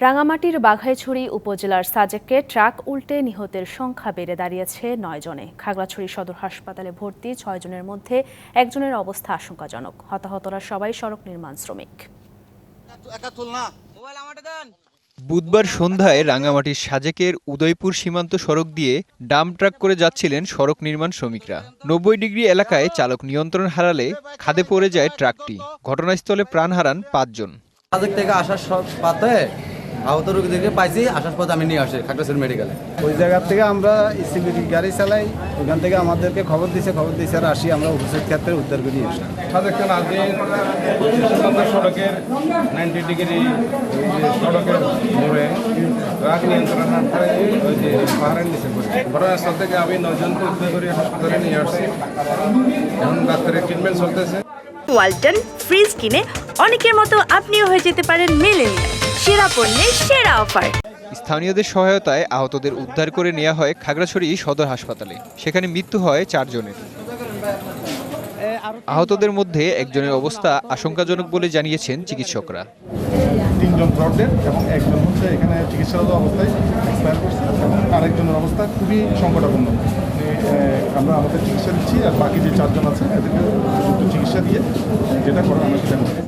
রাঙামাটির বাঘাইছড়ি উপজেলার সাজেকে ট্রাক উল্টে নিহতের সংখ্যা বেড়ে দাঁড়িয়েছে ৯ জনে। খাগড়াছড়ি সদর হাসপাতালে ভর্তি ৬ জনের মধ্যে একজনের অবস্থা আশঙ্কাজনক। হতাহতরা সবাই সড়ক নির্মাণ শ্রমিক। বুধবার সন্ধ্যায় রাঙামাটির সাজেকের উদয়পুর সীমান্ত সড়ক দিয়ে ডাম্প ট্রাক করে যাচ্ছিলেন সড়ক নির্মাণ শ্রমিকরা। ৯০ ডিগ্রি এলাকায় চালক নিয়ন্ত্রণ হারালে খাদে পড়ে যায় ট্রাকটি। ঘটনাস্থলে প্রাণ হারান ৫ জন। সাজেক থেকে আসার পথে আহত রোগীদেরকে পাইছি, আসার পথে আমি নিয়ে আসি খাগড়াছড়ি মেডিকেলে। ওই জায়গা থেকে আমরা ইসিবি গাড়ি চালাই, ওখান থেকে আমাদেরকে খবর দিয়েছে আর আসি আমরা উপস্থিত ক্ষেত্রে উদ্ধার করে নিয়ে আসলাম। সাজেক সড়কের 90 ডিগ্রি সড়কের মোড়ে ট্রাক নিয়ন্ত্রণ হারিয়ে ওই যে পাহাড়ের নিচে পড়ে। ঘটনাস্থল থেকে আমি 9 জনকে উদ্ধার করে হাসপাতালে নিয়ে আসছি। এখন ডাক্তারের ট্রিটমেন্ট চলতেছে। ওয়ালটন ফ্রিজ কিনে অনেকের মতো আপনিও হয়ে যেতে পারেন মিলেনিয়াল। সেরা পণ্যের সেরা অফার। স্থানীয়দের সহায়তায় আহতদের উদ্ধার করে নেওয়া হয় খাগড়াছড়ি সদর হাসপাতালে। সেখানে মৃত্যু হয় ৪ জনের। আহতদের মধ্যে একজনের অবস্থা আশঙ্কাজনক বলে জানিয়েছেন চিকিৎসকরা। 3 জন ব্রডডেড এবং একজন হচ্ছে এখানে চিকিৎসারত অবস্থায় এক্সপায়ার করছে এবং আরেকজনের অবস্থা খুবই সংকটাপন্ন। আমরা আমাদের চিকিৎসা দিচ্ছি আর বাকি যে 4 জন আছে এদেরকে চিকিৎসা দিয়ে যেটা করা আমরা সেটা করছি।